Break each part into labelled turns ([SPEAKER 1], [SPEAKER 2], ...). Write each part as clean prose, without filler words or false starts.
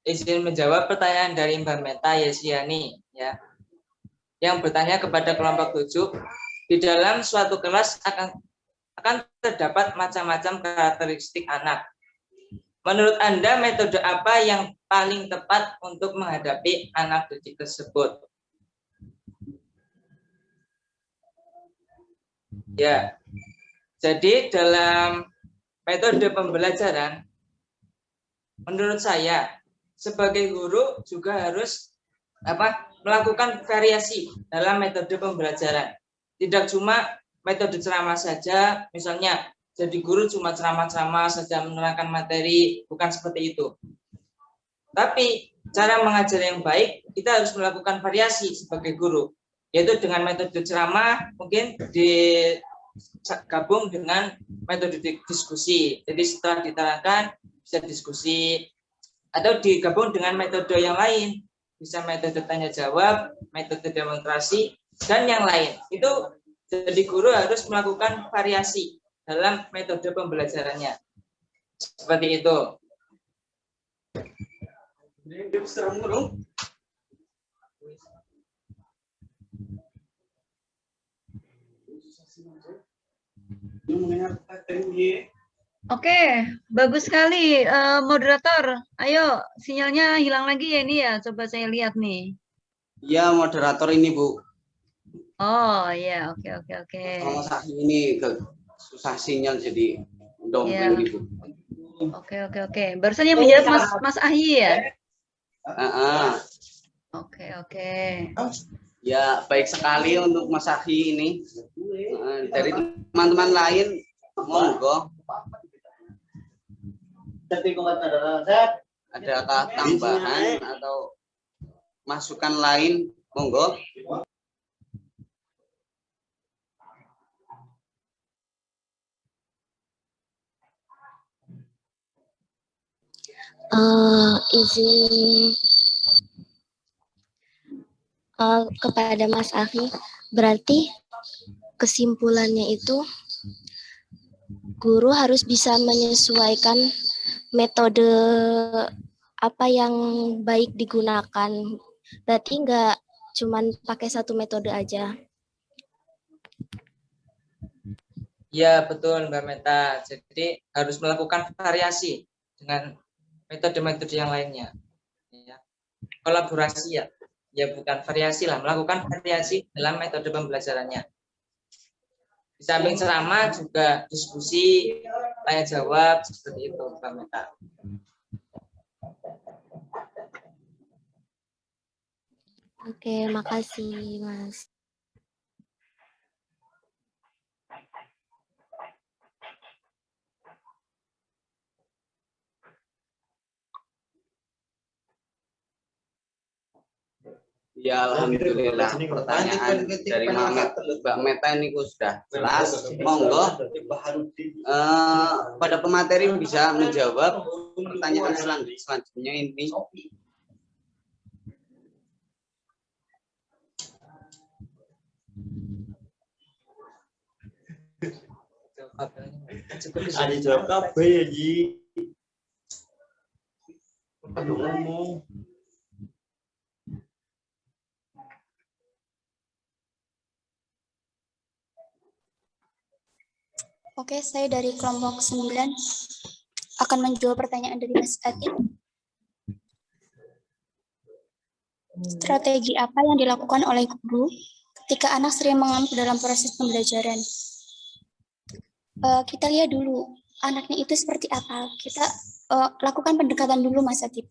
[SPEAKER 1] izin menjawab pertanyaan dari Mbak Meta Yesiani ya, yang bertanya kepada kelompok 7, di dalam suatu kelas akan terdapat macam-macam karakteristik anak. Menurut Anda metode apa yang paling tepat untuk menghadapi anak didik tersebut? Ya, jadi dalam metode pembelajaran, menurut saya sebagai guru juga harus melakukan variasi dalam metode pembelajaran. Tidak cuma metode ceramah saja, misalnya jadi guru cuma ceramah-ceramah saja menerangkan materi, bukan seperti itu. Tapi cara mengajar yang baik, kita harus melakukan variasi sebagai guru, yaitu dengan metode ceramah mungkin digabung dengan metode diskusi. Jadi setelah diterangkan bisa diskusi, atau digabung dengan metode yang lain, bisa metode tanya jawab, metode demonstrasi, dan yang lain. Itu jadi guru harus melakukan variasi dalam metode pembelajarannya. Seperti itu.
[SPEAKER 2] Oke, bagus sekali. Moderator, ayo sinyalnya hilang lagi ya ini ya. Coba saya lihat nih.
[SPEAKER 3] Ya, moderator ini, Bu.
[SPEAKER 2] Oh ya, oke.
[SPEAKER 3] Kalau ini susah sinyal jadi dompleng gitu.
[SPEAKER 2] Oke. Barusan yang menjawab Mas Ahyi ya? Oke.
[SPEAKER 3] Ya, baik sekali untuk Mas Ahyi ini. Dari teman-teman lain, monggo. Adakah tambahan atau masukan lain? Monggo.
[SPEAKER 4] Izin kepada Mas Ahyi, berarti kesimpulannya itu guru harus bisa menyesuaikan metode apa yang baik digunakan. Berarti nggak cuman pakai satu metode aja.
[SPEAKER 1] Ya, betul Mbak Meta. Jadi harus melakukan variasi dengan metode-metode yang lainnya. Ya. Kolaborasi ya. Ya bukan variasi lah, melakukan variasi dalam metode pembelajarannya. Di samping ceramah juga diskusi, tanya jawab, seperti itu Mbak Meta.
[SPEAKER 4] Oke, makasih Mas.
[SPEAKER 3] Ya, alhamdulillah pertanyaan dari Mbak Meta ini sudah jelas. Monggo pada pemateri bisa menjawab pertanyaan selanjutnya ini.
[SPEAKER 5] Ada jawab apa ya Ji? Aduh ngomong.
[SPEAKER 6] Oke, saya dari kelompok 9 akan menjawab pertanyaan dari Mas Atin. Strategi apa yang dilakukan oleh guru ketika anak sering mengamuk dalam proses pembelajaran? Kita lihat dulu anaknya itu seperti apa. Kita lakukan pendekatan dulu, Mas Atin.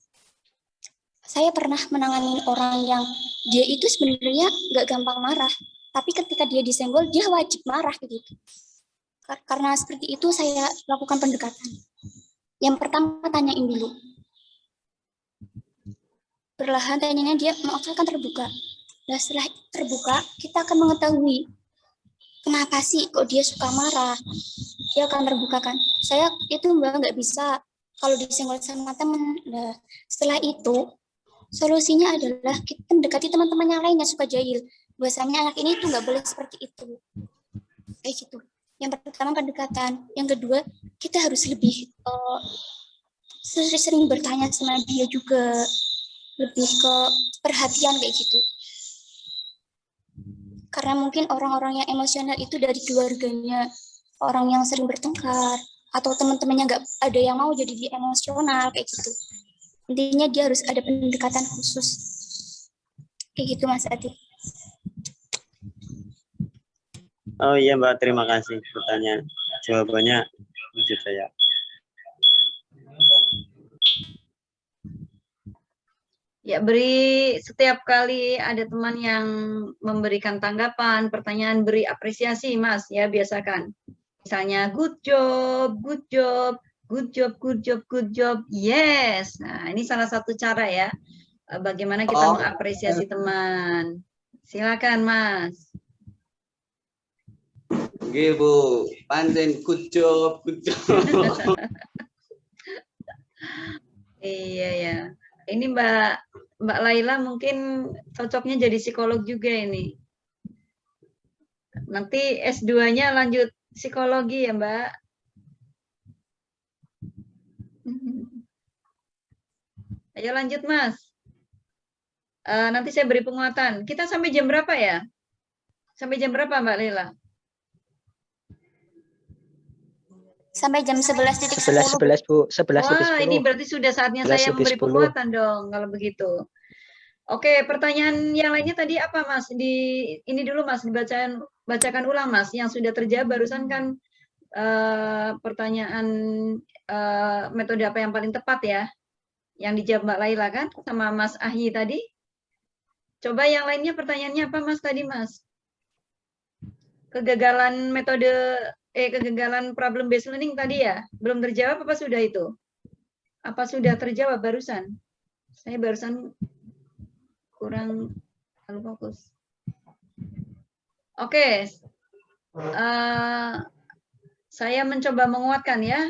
[SPEAKER 6] Saya pernah menangani orang yang dia itu sebenarnya nggak gampang marah, tapi ketika dia disenggol dia wajib marah gitu. Karena seperti itu saya lakukan pendekatan. Yang pertama tanyain dulu. Perlahan tanyanya dia mau akan terbuka. Nah setelah terbuka kita akan mengetahui kenapa sih kok dia suka marah. Dia akan terbuka kan. Saya itu nggak bisa kalau disenggol sama teman. Nah setelah itu solusinya adalah kita mendekati teman-teman yang lain yang suka jahil. Bahwasanya anak ini tuh nggak boleh seperti itu. Kayak gitu. Yang pertama pendekatan, yang kedua kita harus lebih sering bertanya sama dia juga, lebih ke perhatian kayak gitu. Karena mungkin orang-orang yang emosional itu dari keluarganya, orang yang sering bertengkar, atau teman-temannya nggak ada yang mau jadi dia emosional kayak gitu. Intinya dia harus ada pendekatan khusus. Kayak gitu Mas Adi.
[SPEAKER 5] Oh iya Mbak, terima kasih pertanyaan. Jawabannya lanjut saya.
[SPEAKER 2] Ya, beri setiap kali ada teman yang memberikan tanggapan, pertanyaan, beri apresiasi, Mas, ya, biasakan. Misalnya, good job, good job, good job, good job, good job, yes. Nah, ini salah satu cara ya, bagaimana kita mengapresiasi teman. Silakan, Mas.
[SPEAKER 3] Oke, Bu. Panjen good job, good job.
[SPEAKER 2] Iya ya. Ini Mbak Laila mungkin cocoknya jadi psikolog juga ini. Nanti S2-nya lanjut psikologi ya, Mbak. Ayo lanjut, Mas. Nanti saya beri penguatan. Kita sampai jam berapa ya? Sampai jam berapa, Mbak Laila?
[SPEAKER 6] Sampai jam 11.10.
[SPEAKER 7] 11 Bu, 11
[SPEAKER 2] Wah, ini berarti sudah saatnya saya memberi
[SPEAKER 7] 10.
[SPEAKER 2] penguatan dong kalau begitu. Oke, pertanyaan yang lainnya tadi apa, Mas? Ini dulu, Mas, bacakan ulang, Mas. Yang sudah terjawab barusan kan pertanyaan metode apa yang paling tepat ya? Yang dijawab Mbak Laila kan sama Mas Ahyi tadi. Coba yang lainnya pertanyaannya apa, Mas, tadi, Mas? Kegagalan problem based learning tadi ya? Belum terjawab apa sudah itu? Apa sudah terjawab barusan? Saya barusan kurang terlalu fokus. Oke. Saya mencoba menguatkan ya.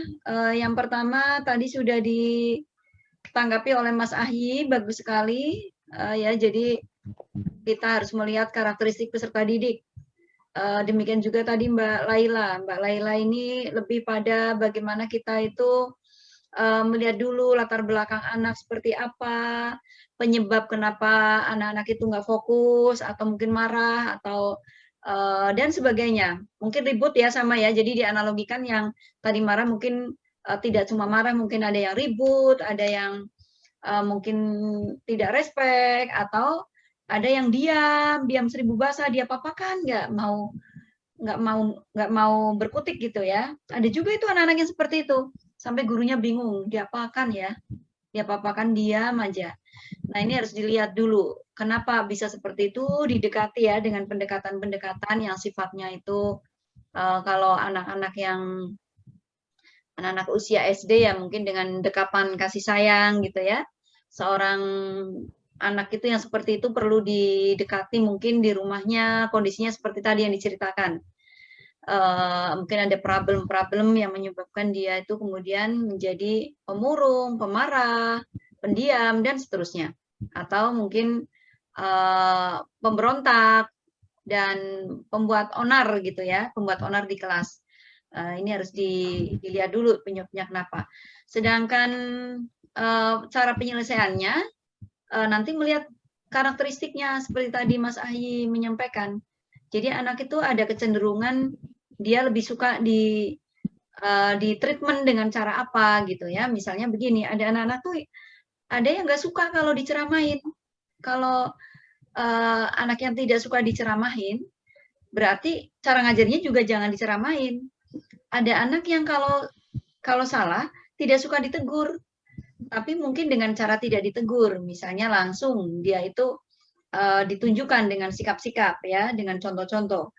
[SPEAKER 2] Yang pertama tadi sudah ditanggapi oleh Mas Ahyi, bagus sekali. Ya, jadi kita harus melihat karakteristik peserta didik. Demikian juga tadi Mbak Laila. Mbak Laila ini lebih pada bagaimana kita itu melihat dulu latar belakang anak seperti apa, penyebab kenapa anak-anak itu nggak fokus, atau mungkin marah, atau dan sebagainya. Mungkin ribut ya sama ya, jadi dianalogikan yang tadi marah mungkin tidak cuma marah, mungkin ada yang ribut, ada yang mungkin tidak respect, atau ada yang diam seribu bahasa, dia papakan nggak mau berkutik gitu ya. Ada juga itu anak-anak yang seperti itu, sampai gurunya bingung, dia apakan ya, dia papakan diam aja. Nah, ini harus dilihat dulu, kenapa bisa seperti itu, didekati ya dengan pendekatan-pendekatan yang sifatnya itu kalau anak-anak usia SD ya mungkin dengan dekapan kasih sayang gitu ya. Seorang anak itu yang seperti itu perlu didekati mungkin di rumahnya, kondisinya seperti tadi yang diceritakan. Mungkin ada problem-problem yang menyebabkan dia itu kemudian menjadi pemurung, pemarah, pendiam, dan seterusnya. Atau mungkin pemberontak dan pembuat onar gitu ya, pembuat onar di kelas. Ini harus dilihat dulu penyebabnya kenapa. Sedangkan cara penyelesaiannya nanti melihat karakteristiknya seperti tadi Mas Ahyi menyampaikan. Jadi anak itu ada kecenderungan dia lebih suka di treatment dengan cara apa gitu ya. Misalnya begini, ada anak-anak tuh ada yang nggak suka kalau diceramain. Kalau anak yang tidak suka diceramain, berarti cara ngajarnya juga jangan diceramain. Ada anak yang kalau salah tidak suka ditegur, tapi mungkin dengan cara tidak ditegur, misalnya langsung dia itu ditunjukkan dengan sikap-sikap ya, dengan contoh-contoh.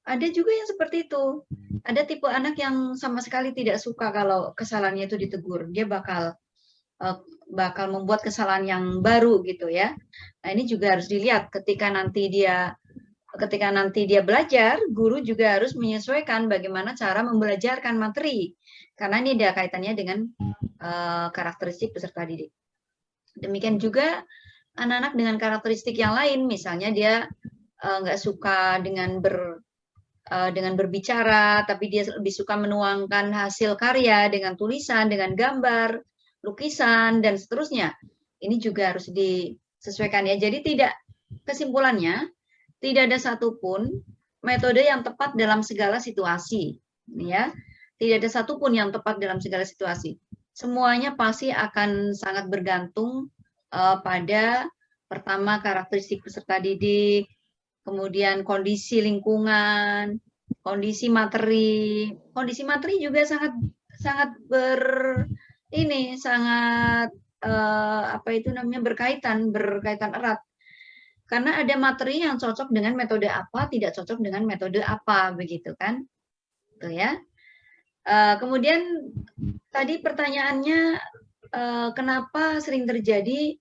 [SPEAKER 2] Ada juga yang seperti itu. Ada tipe anak yang sama sekali tidak suka kalau kesalahannya itu ditegur. Dia bakal membuat kesalahan yang baru gitu ya. Nah, ini juga harus dilihat ketika nanti dia belajar, guru juga harus menyesuaikan bagaimana cara membelajarkan materi. Karena ini ada kaitannya dengan karakteristik peserta didik. Demikian juga anak-anak dengan karakteristik yang lain, misalnya dia nggak suka dengan berbicara, tapi dia lebih suka menuangkan hasil karya dengan tulisan, dengan gambar, lukisan, dan seterusnya. Ini juga harus disesuaikan ya. Jadi kesimpulannya, tidak ada satupun metode yang tepat dalam segala situasi. Ya. Tidak ada satupun yang tepat dalam segala situasi. Semuanya pasti akan sangat bergantung pada pertama karakteristik peserta didik, kemudian kondisi lingkungan, kondisi materi. Kondisi materi juga sangat berkaitan erat. Karena ada materi yang cocok dengan metode apa, tidak cocok dengan metode apa, begitu kan? Tuh ya. Kemudian tadi pertanyaannya, kenapa sering terjadi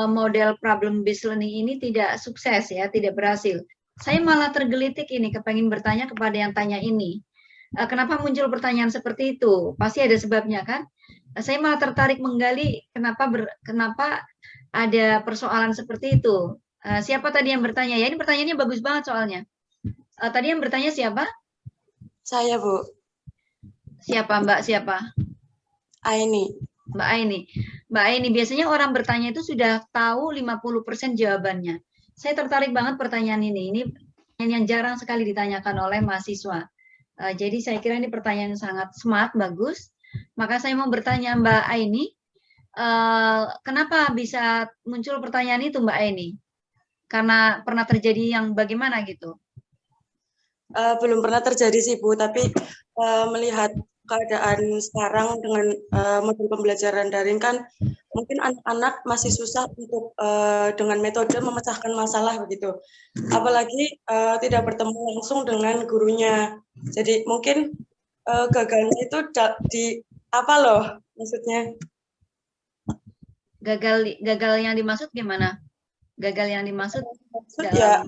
[SPEAKER 2] model problem based learning ini tidak sukses ya, tidak berhasil. Saya malah tergelitik ini, kepengen bertanya kepada yang tanya ini. Kenapa muncul pertanyaan seperti itu? Pasti ada sebabnya kan? Saya malah tertarik menggali kenapa ada persoalan seperti itu. Siapa tadi yang bertanya? Ya, ini pertanyaannya bagus banget soalnya. Tadi yang bertanya siapa?
[SPEAKER 7] Saya, Bu.
[SPEAKER 2] Siapa, Mbak? Siapa?
[SPEAKER 7] Aini.
[SPEAKER 2] Mbak Aini. Mbak Aini, biasanya orang bertanya itu sudah tahu 50% jawabannya. Saya tertarik banget pertanyaan ini. Ini pertanyaan yang jarang sekali ditanyakan oleh mahasiswa. Jadi saya kira ini pertanyaan yang sangat smart, bagus. Maka saya mau bertanya Mbak Aini, kenapa bisa muncul pertanyaan itu Mbak Aini? Karena pernah terjadi yang bagaimana gitu?
[SPEAKER 7] Belum pernah terjadi sih Bu, tapi melihat keadaan sekarang dengan model pembelajaran daring kan mungkin anak-anak masih susah untuk dengan metode memecahkan masalah begitu. Apalagi tidak bertemu langsung dengan gurunya. Jadi mungkin gagalnya itu di apa loh maksudnya?
[SPEAKER 2] Gagal yang dimaksud gimana? Gagal yang dimaksud
[SPEAKER 7] dalam... ya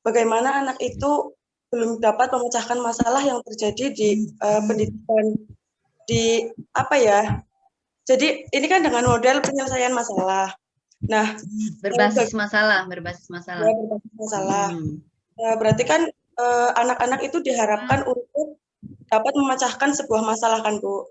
[SPEAKER 7] bagaimana anak itu belum dapat memecahkan masalah yang terjadi di pendidikan di apa ya? Jadi ini kan dengan model penyelesaian masalah. Nah,
[SPEAKER 2] berbasis masalah.
[SPEAKER 7] Ya, berbasis masalah. Ya, berarti kan anak-anak itu diharapkan untuk dapat memecahkan sebuah masalah kan, Bu.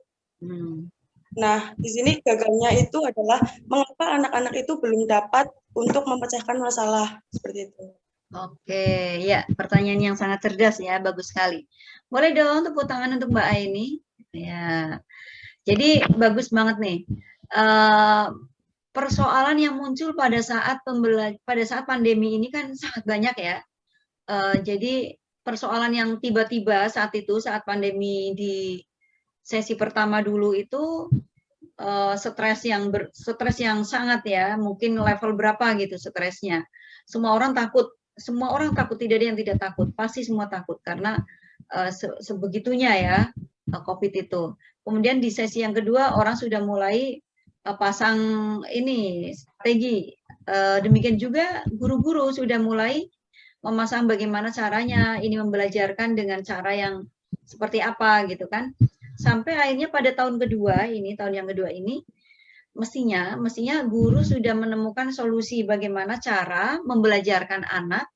[SPEAKER 7] Nah, di sini gagalnya itu adalah mengapa anak-anak itu belum dapat untuk memecahkan masalah seperti itu.
[SPEAKER 2] Oke, ya pertanyaan yang sangat cerdas ya, bagus sekali. Boleh dong tepuk tangan untuk Mbak Aini. Ya, jadi bagus banget nih. Persoalan yang muncul pada saat pandemi ini kan sangat banyak ya. Jadi persoalan yang tiba-tiba saat pandemi di sesi pertama dulu itu stres yang sangat ya, mungkin level berapa gitu stresnya. Semua orang takut, tidak ada yang tidak takut, pasti semua takut karena sebegitunya ya COVID itu. Kemudian di sesi yang kedua orang sudah mulai pasang ini strategi. Demikian juga guru-guru sudah mulai memasang bagaimana caranya ini membelajarkan dengan cara yang seperti apa gitu kan. Sampai akhirnya pada tahun yang kedua ini mestinya guru sudah menemukan solusi bagaimana cara membelajarkan anak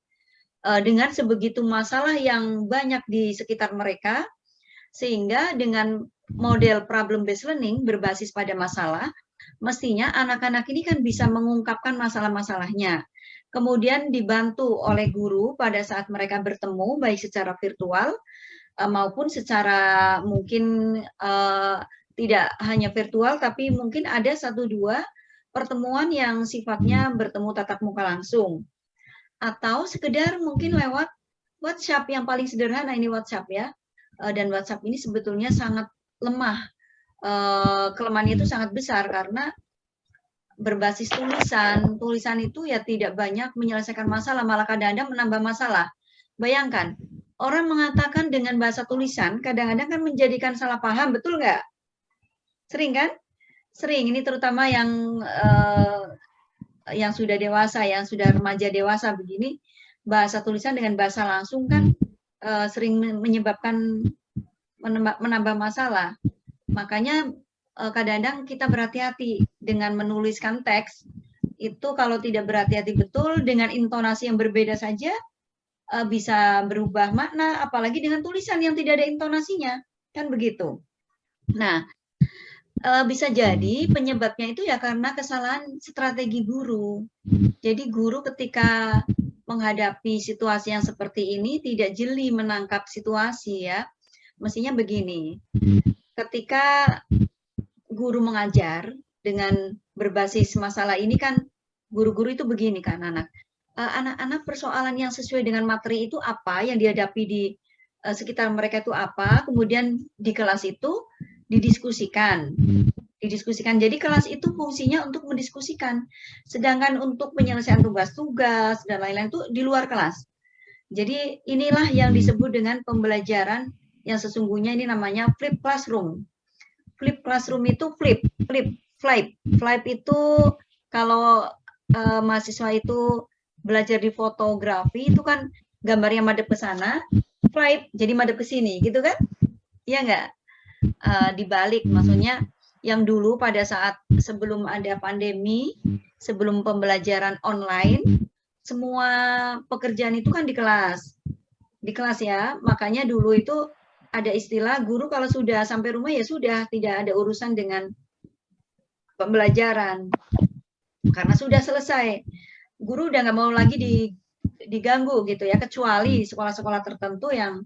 [SPEAKER 2] dengan sebegitu masalah yang banyak di sekitar mereka, sehingga dengan model problem based learning berbasis pada masalah, mestinya anak-anak ini kan bisa mengungkapkan masalah-masalahnya. Kemudian dibantu oleh guru pada saat mereka bertemu baik secara virtual maupun secara mungkin tidak hanya virtual, tapi mungkin ada 1-2 pertemuan yang sifatnya bertemu tatap muka langsung. Atau sekedar mungkin lewat WhatsApp yang paling sederhana ini WhatsApp ya. Dan WhatsApp ini sebetulnya sangat lemah. Kelemahannya itu sangat besar karena berbasis tulisan. Tulisan itu ya tidak banyak menyelesaikan masalah, malah kadang-kadang menambah masalah. Bayangkan, orang mengatakan dengan bahasa tulisan kadang-kadang kan menjadikan salah paham, betul nggak? Sering kan? Sering, ini terutama yang sudah dewasa, yang sudah remaja dewasa begini, bahasa tulisan dengan bahasa langsung kan sering menyebabkan menambah masalah. Makanya kadang-kadang kita berhati-hati dengan menuliskan teks, itu kalau tidak berhati-hati betul dengan intonasi yang berbeda saja, bisa berubah makna, apalagi dengan tulisan yang tidak ada intonasinya, kan begitu. Nah, Bisa jadi penyebabnya itu ya karena kesalahan strategi guru. Jadi guru ketika menghadapi situasi yang seperti ini tidak jeli menangkap situasi ya. Mestinya begini, ketika guru mengajar dengan berbasis masalah ini kan guru-guru itu begini kan anak-anak persoalan yang sesuai dengan materi itu apa yang dihadapi di sekitar mereka itu apa, kemudian di kelas itu didiskusikan. Jadi kelas itu fungsinya untuk mendiskusikan. Sedangkan untuk penyelesaian tugas-tugas dan lain-lain itu di luar kelas. Jadi inilah yang disebut dengan pembelajaran yang sesungguhnya ini namanya flip classroom. Flip classroom itu flip itu kalau mahasiswa itu belajar di fotografi itu kan gambarnya madep ke sana, flip jadi madep ke sini gitu kan? Iya enggak? Dibalik, maksudnya yang dulu pada saat sebelum ada pandemi, sebelum pembelajaran online, semua pekerjaan itu kan di kelas ya, makanya dulu itu ada istilah guru kalau sudah sampai rumah ya sudah tidak ada urusan dengan pembelajaran karena sudah selesai, guru udah nggak mau lagi diganggu gitu ya, kecuali sekolah-sekolah tertentu yang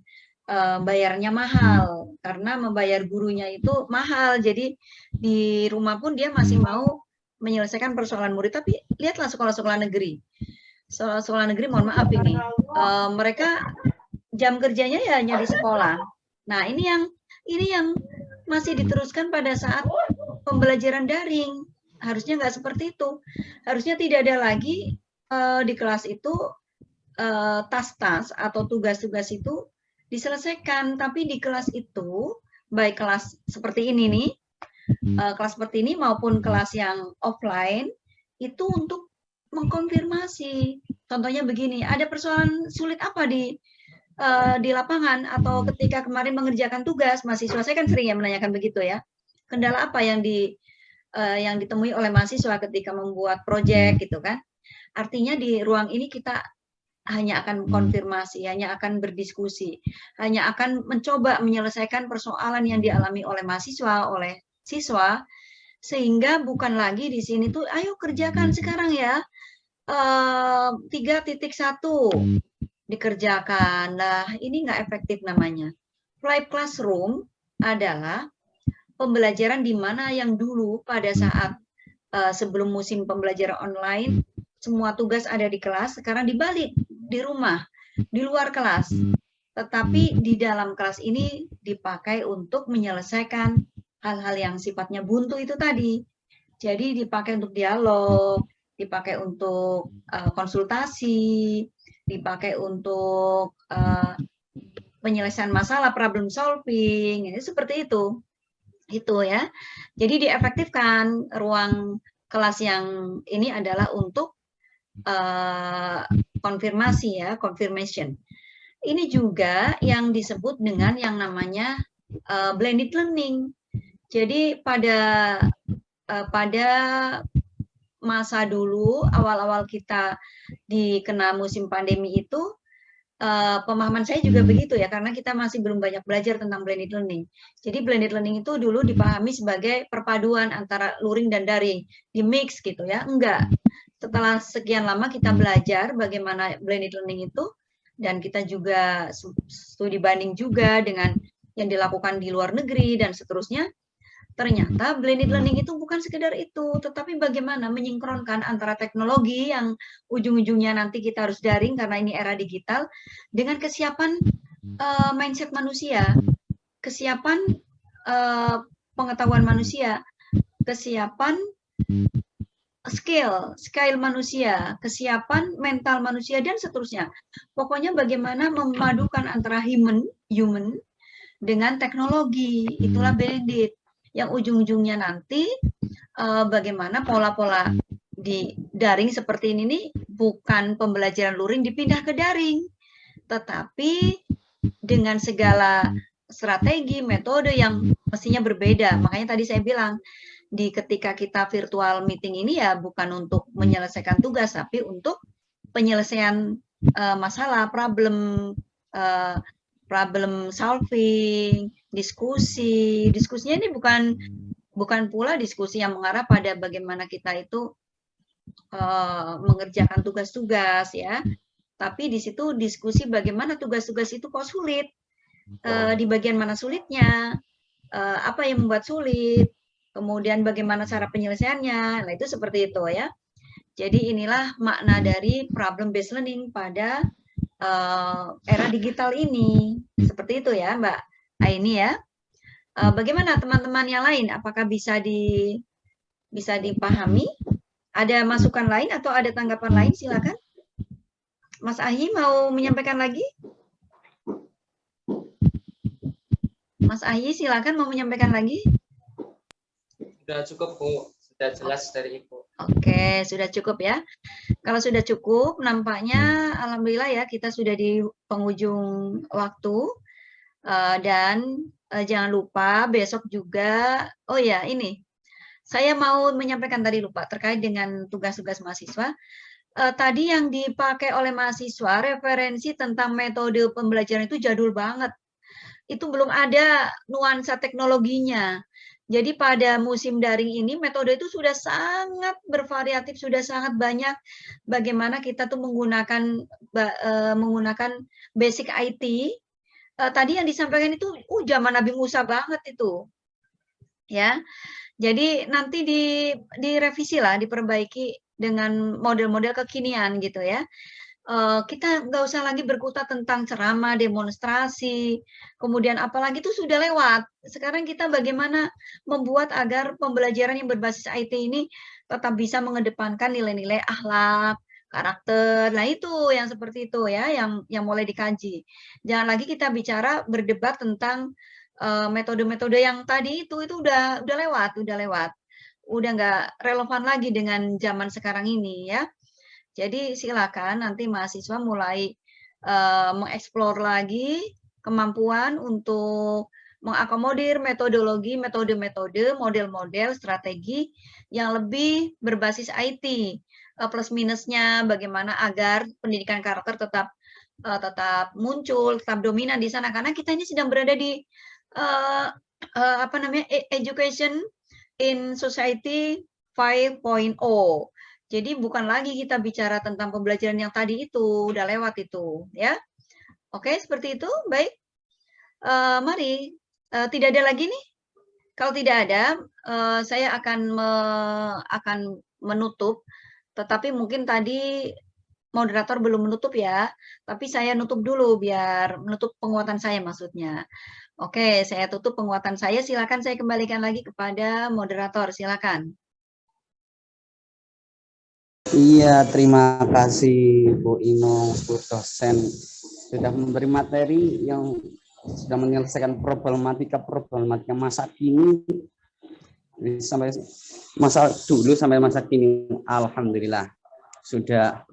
[SPEAKER 2] bayarnya mahal, karena membayar gurunya itu mahal, jadi di rumah pun dia masih mau menyelesaikan persoalan murid. Tapi lihatlah sekolah-sekolah negeri, mohon maaf ini, mereka jam kerjanya ya hanya di sekolah. Nah ini yang masih diteruskan pada saat pembelajaran daring. Harusnya nggak seperti itu, harusnya tidak ada lagi di kelas itu tas-tas atau tugas-tugas itu diselesaikan, tapi di kelas itu, baik kelas seperti ini nih, kelas seperti ini maupun kelas yang offline, itu untuk mengkonfirmasi. Contohnya begini, ada persoalan sulit apa di lapangan, atau ketika kemarin mengerjakan tugas, mahasiswa saya kan sering ya menanyakan begitu ya, kendala apa yang ditemui oleh mahasiswa ketika membuat proyek gitu kan. Artinya di ruang ini kita hanya akan konfirmasi, hanya akan berdiskusi, hanya akan mencoba menyelesaikan persoalan yang dialami oleh mahasiswa, oleh siswa, sehingga bukan lagi di sini tuh, ayo kerjakan sekarang ya, 3.1 dikerjakan. Nah, ini nggak efektif namanya. Flipped classroom adalah pembelajaran di mana yang dulu pada saat sebelum musim pembelajaran online, semua tugas ada di kelas, sekarang dibalik, di rumah, di luar kelas. Tetapi di dalam kelas ini dipakai untuk menyelesaikan hal-hal yang sifatnya buntu itu tadi. Jadi dipakai untuk dialog, dipakai untuk konsultasi, dipakai untuk penyelesaian masalah, problem solving, ini seperti itu. Itu ya. Jadi diefektifkan ruang kelas yang ini adalah untuk konfirmasi ya, confirmation. Ini juga yang disebut dengan yang namanya blended learning. Jadi pada masa dulu awal-awal kita dikena musim pandemi itu, pemahaman saya juga begitu ya, karena kita masih belum banyak belajar tentang blended learning. Jadi blended learning itu dulu dipahami sebagai perpaduan antara luring dan daring, di mix gitu ya. Enggak. Setelah sekian lama kita belajar bagaimana blended learning itu, dan kita juga studi banding juga dengan yang dilakukan di luar negeri dan seterusnya, ternyata blended learning itu bukan sekedar itu, tetapi bagaimana menyinkronkan antara teknologi yang ujung-ujungnya nanti kita harus daring karena ini era digital, dengan kesiapan mindset manusia, kesiapan pengetahuan manusia, kesiapan skill manusia, kesiapan mental manusia, dan seterusnya. Pokoknya bagaimana memadukan antara human dengan teknologi, itulah blended. Yang ujung-ujungnya nanti bagaimana pola-pola di daring seperti ini nih, bukan pembelajaran luring dipindah ke daring, tetapi dengan segala strategi, metode yang mestinya berbeda. Makanya tadi saya bilang, ketika kita virtual meeting ini ya bukan untuk menyelesaikan tugas, tapi untuk penyelesaian masalah, problem solving, diskusinya ini bukan bukan pula diskusi yang mengarah pada bagaimana kita itu mengerjakan tugas-tugas ya. Tapi di situ diskusi bagaimana tugas-tugas itu kok sulit, di bagian mana sulitnya, apa yang membuat sulit, kemudian bagaimana cara penyelesaiannya. Nah, itu seperti itu ya. Jadi inilah makna dari problem based learning pada era digital ini. Seperti itu ya, Mbak Aini ya. Bagaimana teman-teman yang lain? Apakah bisa dipahami? Ada masukan lain atau ada tanggapan lain? Silakan. Mas Ahi mau menyampaikan lagi? Mas Ahi silakan mau menyampaikan lagi?
[SPEAKER 1] Sudah cukup, Bu. Sudah jelas dari Ibu.
[SPEAKER 2] Oke, sudah cukup ya. Kalau sudah cukup, nampaknya alhamdulillah ya kita sudah di penghujung waktu. Dan jangan lupa besok juga, oh ya ini, saya mau menyampaikan tadi lupa terkait dengan tugas-tugas mahasiswa. Tadi yang dipakai oleh mahasiswa referensi tentang metode pembelajaran itu jadul banget. Itu belum ada nuansa teknologinya. Jadi pada musim daring ini metode itu sudah sangat bervariatif, sudah sangat banyak bagaimana kita tuh menggunakan basic IT. Tadi yang disampaikan itu zaman Nabi Musa banget itu. Ya. Jadi nanti direvisi lah, diperbaiki dengan model-model kekinian gitu ya. Kita nggak usah lagi berkutat tentang ceramah, demonstrasi, kemudian apalagi itu sudah lewat. Sekarang kita bagaimana membuat agar pembelajaran yang berbasis IT ini tetap bisa mengedepankan nilai-nilai akhlak, karakter. Nah itu yang seperti itu ya, yang mulai dikaji. Jangan lagi kita bicara berdebat tentang metode-metode yang tadi itu udah lewat, udah nggak relevan lagi dengan zaman sekarang ini ya. Jadi silakan nanti mahasiswa mulai mengeksplor lagi kemampuan untuk mengakomodir metodologi, metode-metode, model-model, strategi yang lebih berbasis IT. Plus minusnya bagaimana agar pendidikan karakter tetap muncul, tetap dominan di sana karena kita ini sedang berada di education in society 5.0. Jadi bukan lagi kita bicara tentang pembelajaran yang tadi itu, udah lewat itu, ya. Oke, seperti itu, baik. Mari, tidak ada lagi nih? Kalau tidak ada, saya akan menutup, tetapi mungkin tadi moderator belum menutup ya, tapi saya nutup dulu biar menutup penguatan saya maksudnya. Oke, saya tutup penguatan saya, silakan saya kembalikan lagi kepada moderator, silakan.
[SPEAKER 3] Iya, terima kasih Bu Ino, Bu dosen sudah memberi materi yang sudah menyelesaikan problematika masa kini sampai masa dulu sampai masa kini. Alhamdulillah sudah